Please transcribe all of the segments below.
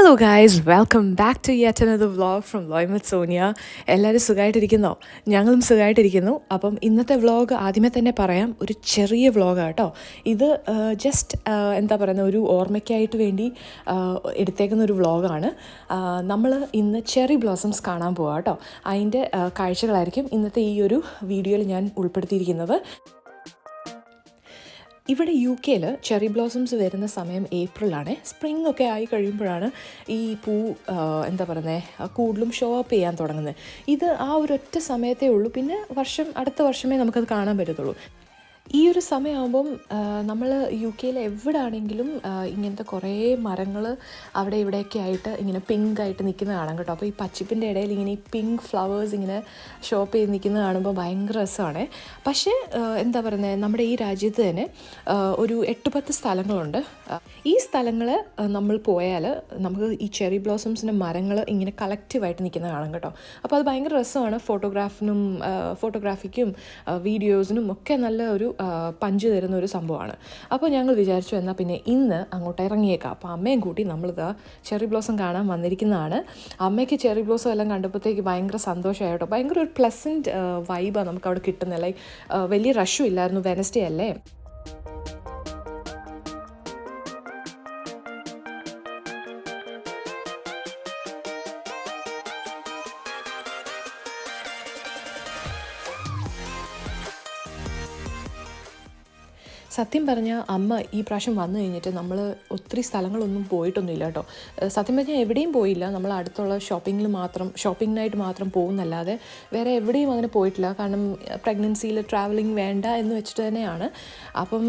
Hello guys, welcome back to yet another vlog from Loy with Sonia. എല്ലാവരും സുഖമായിട്ടിരിക്കുന്നോ? ഞങ്ങളും സുഖമായിട്ടിരിക്കുന്നു. അപ്പം ഇന്നത്തെ വ്ളോഗ് ആദ്യമേ തന്നെ പറയാം, ഒരു ചെറിയ വ്ളോഗാണ് കേട്ടോ. ഇത് ജസ്റ്റ് എന്താ പറയുന്നത്, ഒരു ഓർമ്മയ്ക്കായിട്ട് വേണ്ടി എടുത്തേക്കുന്ന ഒരു വ്ളോഗാണ്. നമ്മൾ ഇന്ന് ചെറി ബ്ലോസംസ് കാണാൻ പോവാം കേട്ടോ. അതിൻ്റെ കാഴ്ചകളായിരിക്കും ഇന്നത്തെ ഈ ഒരു വീഡിയോയിൽ ഞാൻ ഉൾപ്പെടുത്തിയിരിക്കുന്നത്. ഇവിടെ യു കെയിൽ ചെറി ബ്ലോസംസ് വരുന്ന സമയം ഏപ്രിലാണ്. സ്പ്രിംഗ് ഒക്കെ ആയി കഴിയുമ്പോഴാണ് ഈ പൂ എന്താ പറയുന്നത് കൂടുതലും ഷോ അപ്പ് ചെയ്യാൻ തുടങ്ങുന്നത്. ഇത് ആ ഒരൊറ്റ സമയത്തേ ഉള്ളൂ. പിന്നെ അടുത്ത വർഷമേ നമുക്കത് കാണാൻ പറ്റത്തുള്ളൂ. ഈ ഒരു സമയമാകുമ്പം നമ്മൾ യു കെയിൽ എവിടെ ആണെങ്കിലും ഇങ്ങനത്തെ കുറേ മരങ്ങൾ അവിടെ ഇവിടെയൊക്കെ ആയിട്ട് ഇങ്ങനെ പിങ്ക് ആയിട്ട് നിൽക്കുന്നത് കാണാം കേട്ടോ. അപ്പോൾ ഈ പച്ചിപ്പിൻ്റെ ഇടയിൽ ഇങ്ങനെ ഈ പിങ്ക് ഫ്ലവേഴ്സ് ഇങ്ങനെ ഷോപ്പ് ചെയ്ത് നിൽക്കുന്നത് കാണുമ്പോൾ ഭയങ്കര രസമാണ്. പക്ഷേ എന്താ പറയുന്നത്, നമ്മുടെ ഈ രാജ്യത്ത് തന്നെ ഒരു 8-10 സ്ഥലങ്ങളുണ്ട്. ഈ സ്ഥലങ്ങൾ നമ്മൾ പോയാൽ നമുക്ക് ഈ ചെറി ബ്ലോസംസിൻ്റെ മരങ്ങൾ ഇങ്ങനെ കളക്റ്റീവായിട്ട് നിൽക്കുന്നത് കാണാം കേട്ടോ. അപ്പോൾ അത് ഭയങ്കര രസമാണ്. ഫോട്ടോഗ്രാഫിക്കും വീഡിയോസിനും ഒക്കെ നല്ല ഒരു പഞ്ച് തരുന്ന ഒരു സംഭവമാണ്. അപ്പോൾ ഞങ്ങൾ വിചാരിച്ചു എന്നാൽ പിന്നെ ഇന്ന് അങ്ങോട്ട് ഇറങ്ങിയേക്കാം. അപ്പോൾ അമ്മയും കൂട്ടി നമ്മളിതാ ചെറി ബ്ലോസം കാണാൻ വന്നിരിക്കുന്നതാണ്. അമ്മയ്ക്ക് ചെറി ബ്ലോസം എല്ലാം കണ്ടപ്പോഴത്തേക്ക് ഭയങ്കര സന്തോഷമായി കേട്ടോ. ഭയങ്കര ഒരു പ്ലസൻറ്റ് വൈബാണ് നമുക്ക് അവിടെ കിട്ടുന്നത്. ലൈക്ക് വലിയ റഷും ഇല്ലായിരുന്നു, വെനസ്ഡേ അല്ലേ. സത്യം പറഞ്ഞാൽ അമ്മ ഈ പ്രാവശ്യം വന്നു കഴിഞ്ഞിട്ട് നമ്മൾ ഒത്തിരി സ്ഥലങ്ങളൊന്നും പോയിട്ടൊന്നുമില്ല കേട്ടോ. സത്യം പറഞ്ഞാൽ എവിടെയും പോയില്ല. നമ്മൾ അടുത്തുള്ള ഷോപ്പിങ്ങിനായിട്ട് മാത്രം പോകുന്നല്ലാതെ വേറെ എവിടെയും അങ്ങനെ പോയിട്ടില്ല. കാരണം പ്രഗ്നൻസിയിൽ ട്രാവലിംഗ് വേണ്ട എന്ന് വെച്ചിട്ട് തന്നെയാണ്. അപ്പം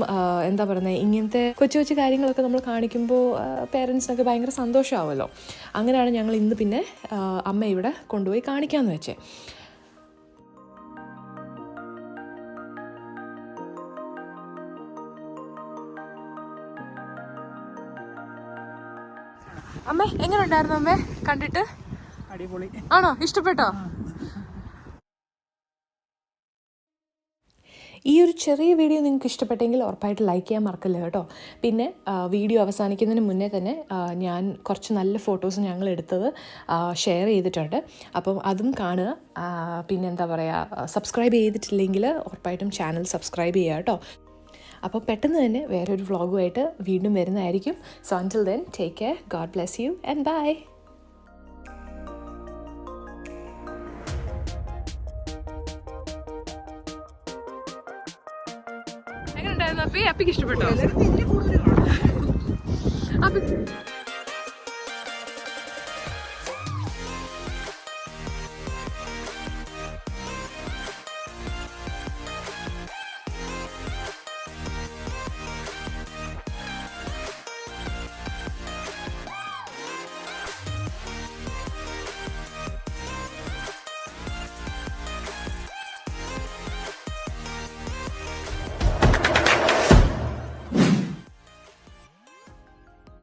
എന്താ പറയുന്നത്, ഇങ്ങനത്തെ കൊച്ചു കാര്യങ്ങളൊക്കെ നമ്മൾ കാണിക്കുമ്പോൾ പേരൻസിനൊക്കെ ഭയങ്കര സന്തോഷമാവുമല്ലോ. അങ്ങനെയാണ് ഞങ്ങൾ ഇന്ന് പിന്നെ അമ്മ ഇവിടെ കൊണ്ടുപോയി കാണിക്കാമെന്ന് വെച്ചേ. അമ്മേ, എങ്ങനെ ഉണ്ടായിരുന്നു അമ്മേ കണ്ടിട്ട്? അടിപൊളി ആണോ? ഇഷ്ടപ്പെട്ടോ? ഈ ഒരു ചെറിയ വീഡിയോ നിങ്ങൾക്ക് ഇഷ്ടപ്പെട്ടെങ്കിൽ ഉറപ്പായിട്ട് ലൈക്ക് ചെയ്യാൻ മറക്കല്ല കേട്ടോ. പിന്നെ വീഡിയോ അവസാനിക്കുന്നതിന് മുന്നേ തന്നെ ഞാൻ കുറച്ച് നല്ല ഫോട്ടോസ് ഞങ്ങൾ എടുത്തത് ഷെയർ ചെയ്തിട്ടുണ്ട്. അപ്പം അതും കാണുക. പിന്നെ എന്താ പറയുക, സബ്സ്ക്രൈബ് ചെയ്തിട്ടില്ലെങ്കിൽ ഉറപ്പായിട്ടും ചാനൽ സബ്സ്ക്രൈബ് ചെയ്യുക കേട്ടോ. അപ്പോൾ പെട്ടെന്ന് തന്നെ വേറൊരു വ്ളോഗുമായിട്ട് വീണ്ടും വരുന്നതായിരിക്കും. So until then, take care, God bless you and bye. എങ്ങനെ ഉണ്ടായിരുന്നു അപ്പി? അപ്പിക്ക് ഇഷ്ടപ്പെട്ടോ?